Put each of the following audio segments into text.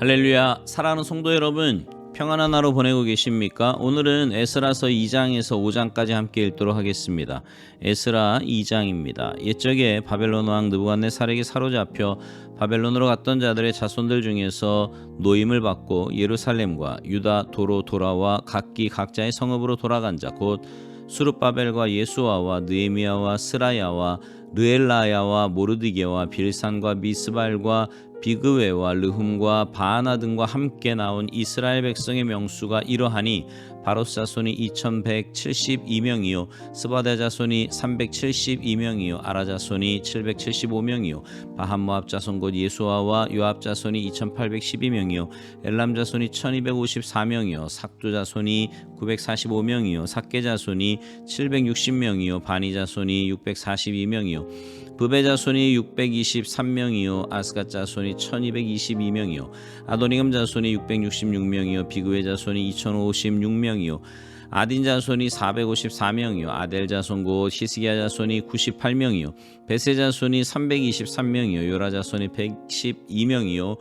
할렐루야. 사랑하는 성도 여러분, 평안한 하루 보내고 계십니까? 오늘은 에스라서 2장에서 5장까지 함께 읽도록 하겠습니다. 에스라 2장입니다. 옛적에 바벨론 왕 느부갓네살에게 사로잡혀 바벨론으로 갔던 자들의 자손들 중에서 노임을 받고 예루살렘과 유다 도로 돌아와 각기 각자의 성읍으로 돌아간 자 곧 수룹바벨과 예수아와 느헤미야와 스라야와 르엘라야와 모르드게와 빌산과 미스발과 비그웨와 르훔과 바하나 등과 함께 나온 이스라엘 백성의 명수가 이러하니 바롯 자손이 2172명이요 스바데 자손이 372명이요 아라 자손이 775명이요 바한모압 자손 곧 예수아와 요압 자손이 2812명이요 엘람 자손이 1254명이요 삭두 자손이 945명이요 삭게 자손이 760명이요 바니 자손이 642명이요 브베 자손이 623명이요 아스갓 자손이 1222명이요 아도니감 자손이 666명이요 비그웨 자손이 2056명이요 아딘 자손이 454명이요 아델 자손 곧 히스기야 자손이 98명이요 베세 자손이 323명이요 요라 자손이 112명이요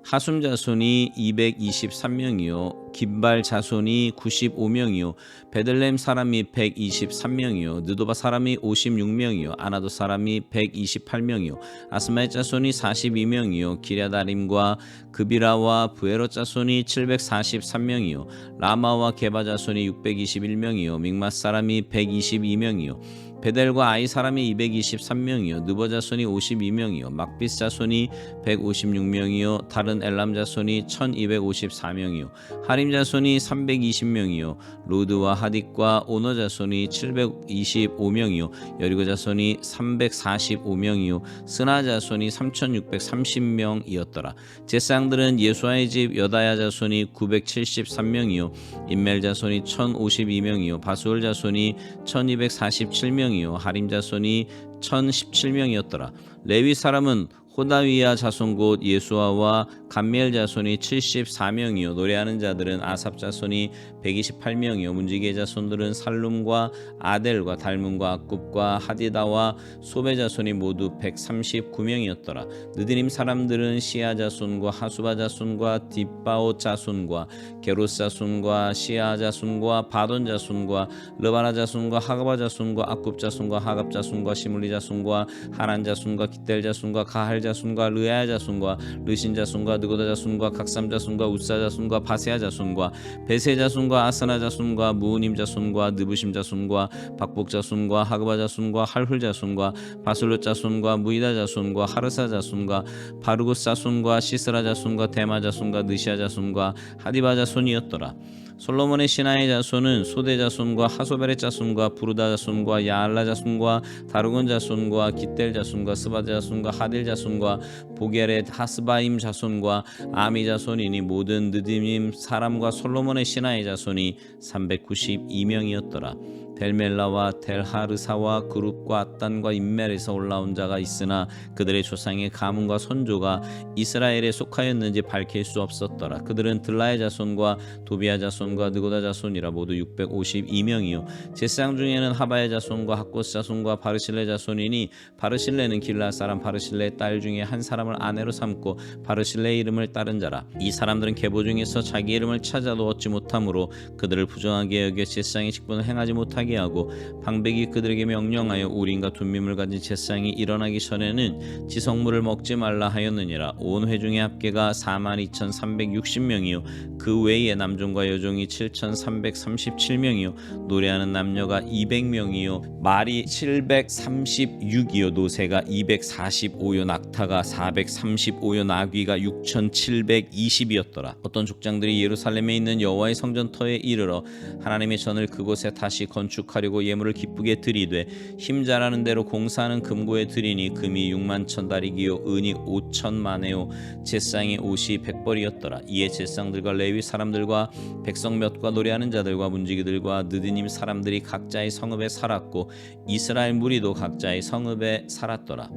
하숨 자손이 223명이요 긴발 자손이 95명이요 베들레헴 사람이 123명이요 느도바 사람이 56명이요 아나도 사람이 128명이요 아스마의 자손이 42명이요 기랴다림과 그비라와 부에롯 자손이 743명이요 라마와 게바 자손이 621명이요 믹맛 사람이 122명이요 베델과 아이 사람이 223명이요 느보 자손이 52명이요 막비스 자손이 156명이요 다른 엘람 자손이 1254명이요 하림 자손이 320명이요 로드와 하딕과 오너 자손이 725명이요 여리고 자손이 345명이요 스나 자손이 3630명이었더라 제사장들은 예수아의 집 여다야 자손이 973명이요 인멜 자손이 1052명이요 바수올 자손이 1247명이요 하림 자손이 1017명이었더라. 레위 사람은 호다위야 자손 곧 예수아와 감미엘 자손이 74명이요 노래하는 자들은 아삽 자손이 128명이요 문지기의 자손들은 살룸과 아델과 달문과 악굽과 하디다와 소베 자손이 모두 139명이었더라. 느드님 사람들은 시아 자손과 하수바 자손과 딥바오 자손과 게로스 자손과 시아 자손과 바돈 자손과 르바나 자손과 하가바 자손과 악굽 자손과 하갑 자손과 시물리 자손과 하란 자손과 기델 자손과 가할 자손과 르야 자손과 르신 자손과 느고다 자손과 각삼 자손과 우사 자손과 바세아 자손과 베세 자손과 아사나 자손과 무우님 자손과 느부심 자손과 박복 자손과 하그바 자손과 할훌 자손과 바술롯 자손과 무이다 자손과 하르사 자손과 바르굿 자손과 시스라 자손과 데마 자손과 느시아 자손과 하디바 자손이었더라. 솔로몬의 신하의 자손은 소대 자손과 하소베렛 자손과 부르다 자손과 야알라 자손과 다르곤 자손과 기델 자손과 스바드 자손과 하딜 자손과 보게렛 하스바임 자손과 아미 자손이니 모든 느디님 사람과 솔로몬의 신하의 자손이 392명이었더라. 델멜라와 델하르사와 그룹과 아단과 인멜에서 올라온 자가 있으나 그들의 조상의 가문과 선조가 이스라엘에 속하였는지 밝힐 수 없었더라. 그들은 들라의 자손과 도비아 자손과 느고다 자손이라 모두 652명이요 제사장 중에는 하바의 자손과 학고스 자손과 바르실레 자손이니 바르실레는 길라 사람 바르실레의 딸 중에 한 사람을 아내로 삼고 바르실레의 이름을 따른 자라. 이 사람들은 계보 중에서 자기 이름을 찾아도 얻지 못하므로 그들을 부정하게 여겨 제사장의 직분을 행하지 못하게 하고 방백이 그들에게 명령하여 우림과 둠밈을 가진 제사장이 일어나기 전에는 지성물을 먹지 말라 하였느니라. 온 회중의 합계가 42,360명이요 그 외에 남종과 여종이 7,337명이요 노래하는 남녀가 200명이요 말이 736이요 노새가 245요 낙타가 435요 나귀가 6,720이었더라. 어떤 족장들이 예루살렘에 있는 여호와의 성전터에 이르러 하나님의 전을 그곳에 다시 건축하려고 예물을 기쁘게 드리되 힘 잘하는 대로 공사하는 금고에 드리니 금이 61,000다리기요 은이 5,000만에요 제사장의 옷이 100벌이었더라. 이에 제사장들과 레위 사람들과 백성 몇과 노래하는 자들과 문지기들과 느드님 사람들이 각자의 성읍에 살았고 이스라엘 무리도 각자의 성읍에 살았더라.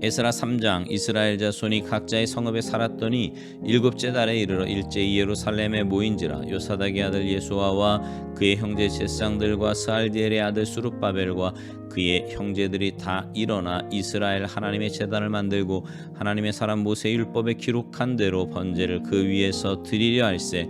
에스라 3장. 이스라엘 자손이 각자의 성읍에 살았더니 일곱째 달에 이르러 일제히 예루살렘에 모인지라. 요사닥의 아들 예수아와 그의 형제 제사장들과 스알디엘의 아들 수룹바벨과 그의 형제들이 다 일어나 이스라엘 하나님의 제단을 만들고 하나님의 사람 모세의 율법에 기록한 대로 번제를 그 위에서 드리려 할세.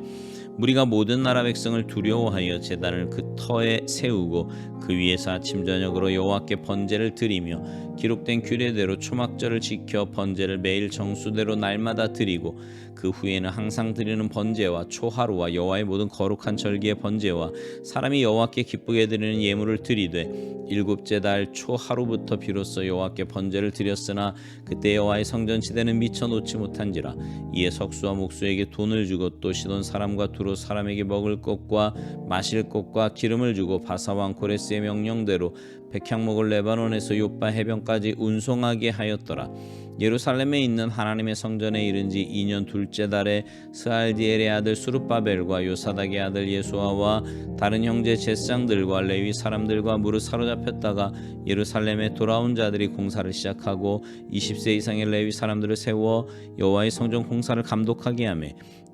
무리가 모든 나라 백성을 두려워하여 제단을 그 터에 세우고 그 위에서 아침 저녁으로 여호와께 번제를 드리며 기록된 규례대로 초막절을 지켜 번제를 매일 정수대로 날마다 드리고 그 후에는 항상 드리는 번제와 초하루와 여호와의 모든 거룩한 절기의 번제와 사람이 여호와께 기쁘게 드리는 예물을 드리되 일곱째 달 초하루부터 비로소 여호와께 번제를 드렸으나 그때 여호와의 성전 지대는 미쳐 놓지 못한지라. 이에 석수와 목수에게 돈을 주고 또 시돈 사람과 두로 사람에게 먹을 것과 마실 것과 기름을 주고 바사 왕 고레스의 명령대로 백향목을 레바논에서 요빠 해변까지 운송하게 하였더라. 예루살렘에 있는 하나님의 성전에 이른 지 2년 둘째 달에 스알디엘의 아들 수룹바벨과 요사닥의 아들 예수아와 다른 형제 제사장들과 레위 사람들과 무릇 사로잡혔다가 예루살렘에 돌아온 자들이 공사를 시작하고 20세 이상의 레위 사람들을 세워 여호와의 성전 공사를 감독하게 하며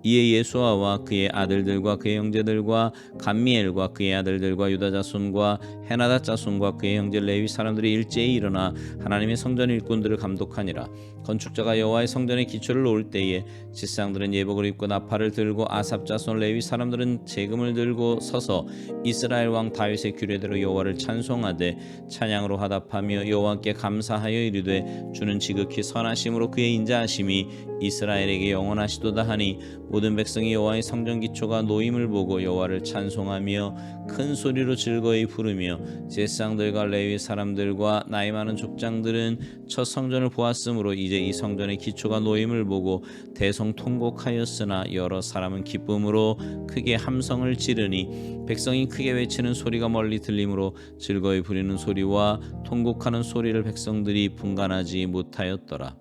이에 예수아와 그의 아들들과 그의 형제들과 감미엘과 그의 아들들과 유다 자손과 헤나다 자손과 그의 형제 레위 사람들이 일제히 일어나 하나님의 성전 일꾼들을 감독하니라. 건축자가 여호와의 성전의 기초를 놓을 때에 제사장들은 예복을 입고 나팔을 들고 아삽 자손 레위 사람들은 제금을 들고 서서 이스라엘 왕 다윗의 규례대로 여호와를 찬송하되 찬양으로 화답하며 여호와께 감사하여 이르되 주는 지극히 선하심으로 그의 인자하심이 이스라엘에게 영원하시도다 하니 모든 백성이 여호와의 성전 기초가 놓임을 보고 여호와를 찬송하며 큰 소리로 즐거이 부르며 제사장들과 레위 사람들과 나이 많은 족장들은 첫 성전을 보았으므로 이제 이 성전의 기초가 놓임을 보고 대성통곡하였으나 여러 사람은 기쁨으로 크게 함성을 지르니 백성이 크게 외치는 소리가 멀리 들리므로 즐거이 부리는 소리와 통곡하는 소리를 백성들이 분간하지 못하였더라.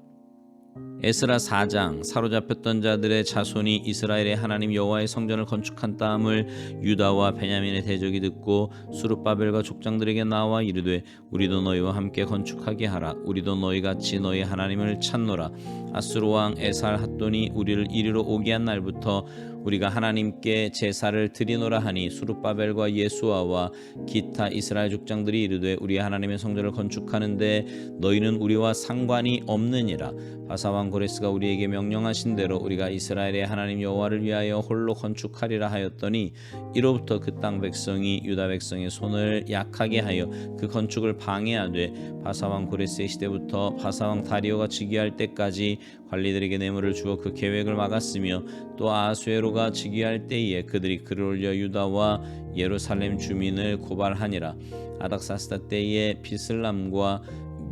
에스라 4장. 사로잡혔던 자들의 자손이 이스라엘의 하나님 여호와의 성전을 건축한 다음을 유다와 베냐민의 대적이 듣고 수룹바벨과 족장들에게 나와 이르되 우리도 너희와 함께 건축하게 하라. 우리도 너희같이 너희 하나님을 찾노라. 아수르 왕 에살 핫돈이 우리를 이리로 오게 한 날부터 우리가 하나님께 제사를 드리노라 하니 수룹바벨과 예수아와 기타 이스라엘 족장들이 이르되 우리 하나님의 성전을 건축하는데 너희는 우리와 상관이 없느니라. 바사 왕 고레스가 우리에게 명령하신 대로 우리가 이스라엘의 하나님 여호와를 위하여 홀로 건축하리라 하였더니 이로부터 그 땅 백성이 유다 백성의 손을 약하게 하여 그 건축을 방해하되 바사 왕 고레스의 시대부터 바사 왕 다리오가 즉위할 때까지 관리들에게 뇌물을 주어 그 계획을 막았으며 또 아하수에로가 즉위할 때에 그들이 글을 올려 유다와 예루살렘 주민을 고발하니라. 아닥사스다 때에 비슬람과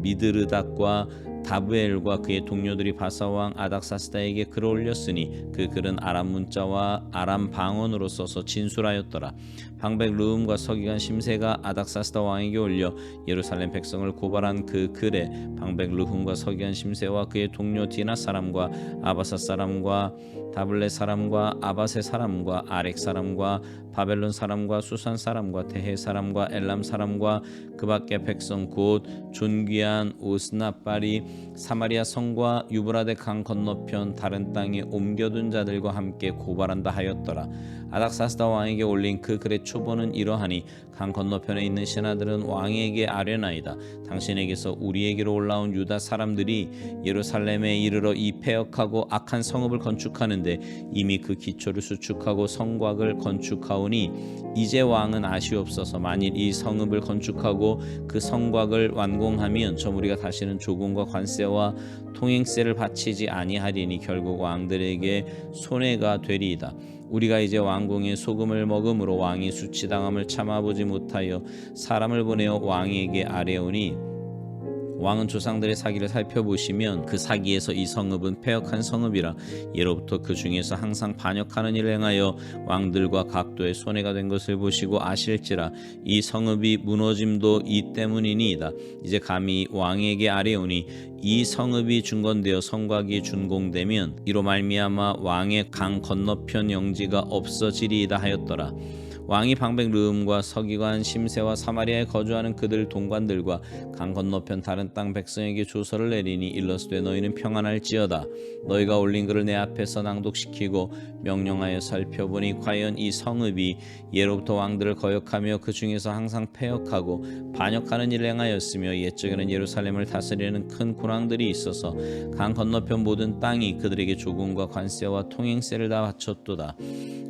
미드르닷과 다브엘과 그의 동료들이 바사왕 아닥사스다에게 글을 올렸으니 그 글은 아람 문자와 아람 방언으로 써서 진술하였더라. 방백 르움과 서기관 심세가 아닥사스다 왕에게 올려 예루살렘 백성을 고발한 그 글에 방백 르움과 서기관 심세와 그의 동료 디나 사람과 아바사 사람과 다블레 사람과 아바세 사람과 아렉 사람과 바벨론 사람과 수산 사람과 대해 사람과 엘람 사람과 그 밖의 백성 곧 존귀한 오스나빨이 사마리아 성과 유브라데 강 건너편 다른 땅에 옮겨둔 자들과 함께 고발한다 하였더라. 아닥사스다 왕에게 올린 그 글의 초본은 이러하니 강 건너편에 있는 신하들은 왕에게 아뢰나이다. 당신에게서 우리에게로 올라온 유다 사람들이 예루살렘에 이르러 이 폐역하고 악한 성읍을 건축하는데 이미 그 기초를 수축하고 성곽을 건축하오니 이제 왕은 아쉬옵소서. 만일 이 성읍을 건축하고 그 성곽을 완공하면 저 우리가 다시는 조공과 관세와 통행세를 바치지 아니하리니 결국 왕들에게 손해가 되리이다. 우리가 이제 왕궁의 소금을 먹음으로 왕이 수치당함을 참아보지 못하여 사람을 보내어 왕에게 아뢰오니 왕은 조상들의 사기를 살펴보시면 그 사기에서 이 성읍은 패역한 성읍이라 예로부터 그 중에서 항상 반역하는 일을 행하여 왕들과 각도의 손해가 된 것을 보시고 아실지라 이 성읍이 무너짐도 이 때문이니이다. 이제 감히 왕에게 아뢰오니 이 성읍이 준건되어 성곽이 준공되면 이로 말미암아 왕의 강 건너편 영지가 없어지리이다 하였더라. 왕이 방백 르음과 서기관 심세와 사마리아에 거주하는 그들 동관들과 강 건너편 다른 땅 백성에게 조서를 내리니 일러스되 너희는 평안할지어다. 너희가 올린 글을 내 앞에서 낭독시키고 명령하여 살펴보니 과연 이 성읍이 예로부터 왕들을 거역하며 그 중에서 항상 패역하고 반역하는 일을 행하였으며 옛적에는 예루살렘을 다스리는 큰 군왕들이 있어서 강 건너편 모든 땅이 그들에게 조금과 관세와 통행세를 다 바쳤도다.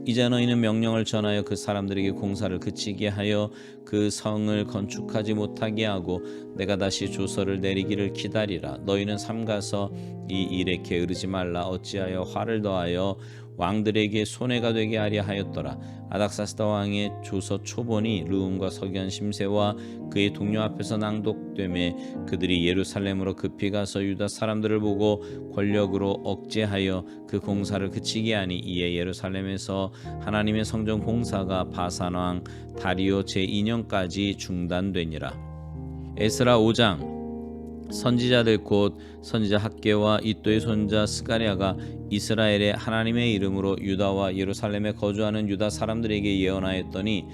이제 너희는 명령을 전하여 그 사람들에게 공사를 그치게 하여 그 성을 건축하지 못하게 하고 내가 다시 조서를 내리기를 기다리라. 너희는 삼가서 이 일에 게으르지 말라. 어찌하여 화를 더하여 왕들에게 손해가 되게 하려 하였더라. 아닥사스다 왕의 조서 초본이 르움과 서기관 심세와 그의 동료 앞에서 낭독되매 그들이 예루살렘으로 급히 가서 유다 사람들을 보고 권력으로 억제하여 그 공사를 그치게 하니 이에 예루살렘에서 하나님의 성전 공사가 바산 왕 다리오 제2년까지 중단되니라. 에스라 5장. 선지자들 곧 선지자 학개와 이또의 손자 스가랴가 이스라엘의 하나님의 이름으로 유다와 예루살렘에 거주하는 유다 사람들에게 예언하였더니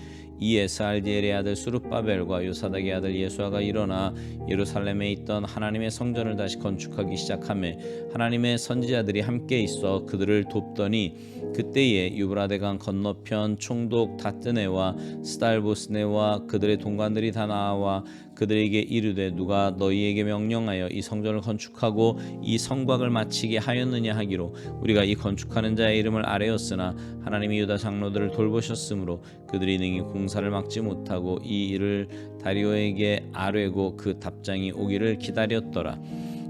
이 에스알디엘의 아들 수룹바벨과 요사닥의 아들 예수아가 일어나 예루살렘에 있던 하나님의 성전을 다시 건축하기 시작하며 하나님의 선지자들이 함께 있어 그들을 돕더니 그때에 유브라데강 건너편 총독 다뜨네와 스달보스네와 그들의 동관들이 다 나와 그들에게 이르되 누가 너희에게 명령하여 이 성전을 건축하고 이 성곽을 마치게 하였느냐 하기로 우리가 이 건축하는 자의 이름을 아뢰었으나 하나님이 유다 장로들을 돌보셨으므로 그들이 능히 공사를 막지 못하고 이 일을 다리오에게 아뢰고 그 답장이 오기를 기다렸더라.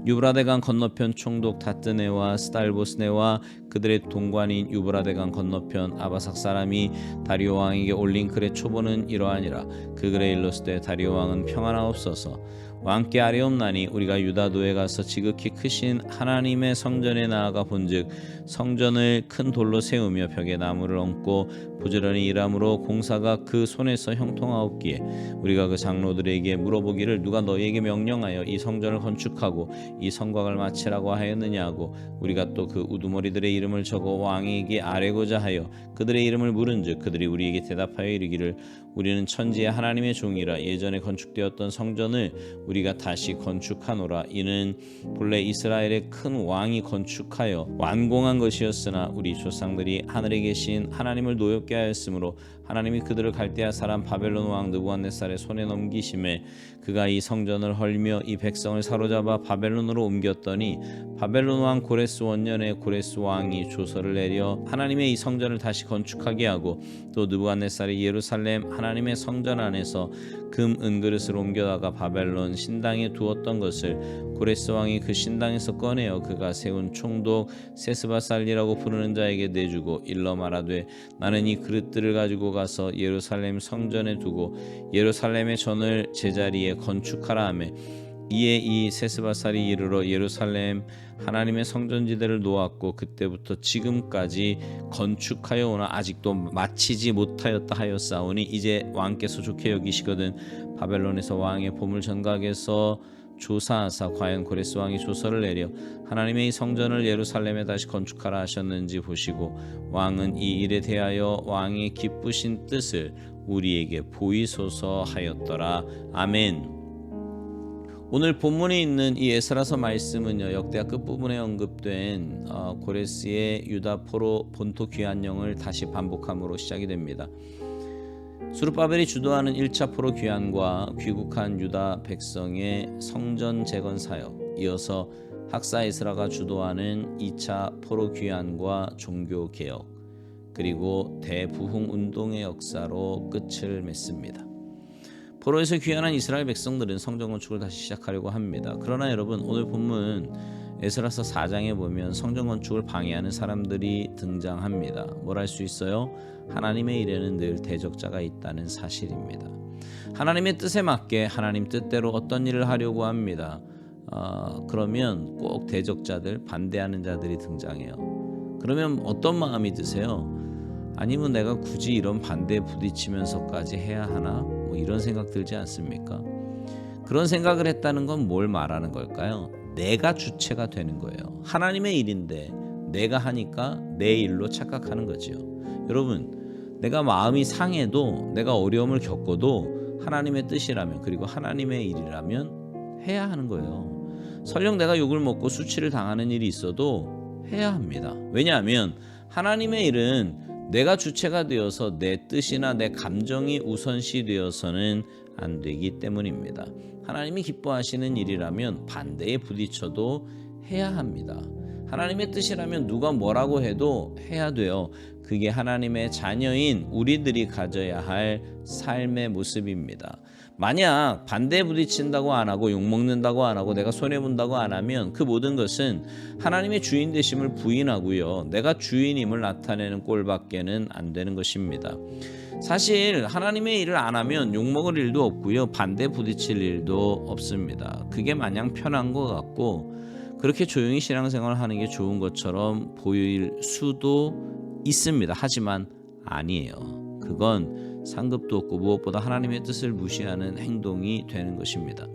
유브라데강 건너편 총독 다뜨네와 스달보스네와 그들의 동관인 유브라데강 건너편 아바삭 사람이 다리오 왕에게 올린 글의 초본은 이러하니라. 그 글에 일렀으되 다리오 왕은 평안하옵소서. 왕께 아뢰옵나니 우리가 유다도에 가서 지극히 크신 하나님의 성전에 나아가 본즉 성전을 큰 돌로 세우며 벽에 나무를 얹고 부지런히 일함으로 공사가 그 손에서 형통하옵기에 우리가 그 장로들에게 물어보기를 누가 너희에게 명령하여 이 성전을 건축하고 이 성곽을 마치라고 하였느냐 하고 우리가 또 그 우두머리들의 이름을 적어 왕에게 아뢰고자 하여 그들의 이름을 물은즉 그들이 우리에게 대답하여 이르기를 우리는 천지의 하나님의 종이라 예전에 건축되었던 성전을 우리가 다시 건축하노라. 이는 본래 이스라엘의 큰 왕이 건축하여 완공한 것이었으나 우리 조상들이 하늘에 계신 하나님을 노엽게 하였으므로 하나님이 그들을 갈대아 사람 바벨론 왕 느부갓네살의 손에 넘기심에 그가 이 성전을 헐며 이 백성을 사로잡아 바벨론으로 옮겼더니 바벨론 왕 고레스 원년에 고레스 왕이 조서를 내려 하나님의 이 성전을 다시 건축하게 하고 또 느부갓네살이 예루살렘 하나님의 성전 안에서 금 은그릇을 옮겨다가 바벨론 신당에 두었던 것을 고레스 왕이 그 신당에서 꺼내어 그가 세운 총독 세스바살리라고 부르는 자에게 내주고 일러 말하되 나는 이 그릇들을 가지고 가서 예루살렘 성전에 두고 예루살렘의 전을 제자리에 건축하라 하며 이에 이 세스바살이 이르러 예루살렘 하나님의 성전지대를 놓았고 그때부터 지금까지 건축하여 오나 아직도 마치지 못하였다 하였사오니 이제 왕께서 좋게 여기시거든 바벨론에서 왕의 보물 전각에서 조사하사 과연 고레스 왕이 조서를 내려 하나님의 이 성전을 예루살렘에 다시 건축하라 하셨는지 보시고 왕은 이 일에 대하여 왕의 기쁘신 뜻을 우리에게 보이소서 하였더라. 아멘. 오늘 본문에 있는 이 에스라서 말씀은요 역대하 끝부분에 언급된 고레스의 유다 포로 본토 귀환령을 다시 반복함으로 시작이 됩니다. 수룹바벨이 주도하는 1차 포로 귀환과 귀국한 유다 백성의 성전 재건 사역, 이어서 학사 에스라가 주도하는 2차 포로 귀환과 종교 개혁, 그리고 대부흥 운동의 역사로 끝을 맺습니다. 포로에서 귀환한 이스라엘 백성들은 성전 건축을 다시 시작하려고 합니다. 그러나 여러분 오늘 본문 에스라서 4장에 보면 성전 건축을 방해하는 사람들이 등장합니다. 뭘 할 수 있어요? 하나님의 일에는 늘 대적자가 있다는 사실입니다. 하나님의 뜻에 맞게 하나님 뜻대로 어떤 일을 하려고 합니다. 그러면 꼭 대적자들, 반대하는 자들이 등장해요. 그러면 어떤 마음이 드세요? 아니면 내가 굳이 이런 반대에 부딪히면서까지 해야 하나? 이런 생각 들지 않습니까? 그런 생각을 했다는 건 뭘 말하는 걸까요? 내가 주체가 되는 거예요. 하나님의 일인데 내가 하니까 내 일로 착각하는 거죠. 여러분, 내가 마음이 상해도 내가 어려움을 겪어도 하나님의 뜻이라면 그리고 하나님의 일이라면 해야 하는 거예요. 설령 내가 욕을 먹고 수치를 당하는 일이 있어도 해야 합니다. 왜냐하면 하나님의 일은 내가 주체가 되어서 내 뜻이나 내 감정이 우선시 되어서는 안 되기 때문입니다. 하나님이 기뻐하시는 일이라면 반대에 부딪혀도 해야 합니다. 하나님의 뜻이라면 누가 뭐라고 해도 해야 돼요. 그게 하나님의 자녀인 우리들이 가져야 할 삶의 모습입니다. 만약 반대에 부딪힌다고 안 하고 욕먹는다고 안 하고 내가 손해본다고 안 하면 그 모든 것은 하나님의 주인 되심을 부인하고요. 내가 주인임을 나타내는 꼴밖에는 안 되는 것입니다. 사실 하나님의 일을 안 하면 욕먹을 일도 없고요. 반대에 부딪힐 일도 없습니다. 그게 마냥 편한 것 같고 그렇게 조용히 신앙생활을 하는 게 좋은 것처럼 보일 수도 있습니다. 하지만 아니에요. 그건 상급도 없고 무엇보다 하나님의 뜻을 무시하는 행동이 되는 것입니다.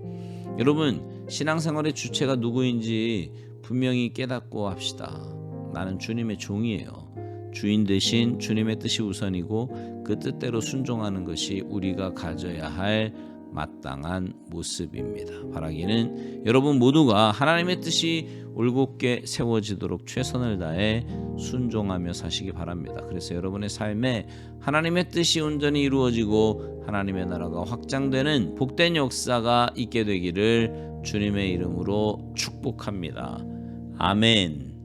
여러분, 신앙생활의 주체가 누구인지 분명히 깨닫고 합시다. 나는 주님의 종이에요. 주인 대신 주님의 뜻이 우선이고 그 뜻대로 순종하는 것이 우리가 가져야 할 마땅한 모습입니다. 바라기는 여러분 모두가 하나님의 뜻이 올곧게 세워지도록 최선을 다해 순종하며 사시기 바랍니다. 그래서 여러분의 삶에 하나님의 뜻이 온전히 이루어지고 하나님의 나라가 확장되는 복된 역사가 있게 되기를 주님의 이름으로 축복합니다. 아멘.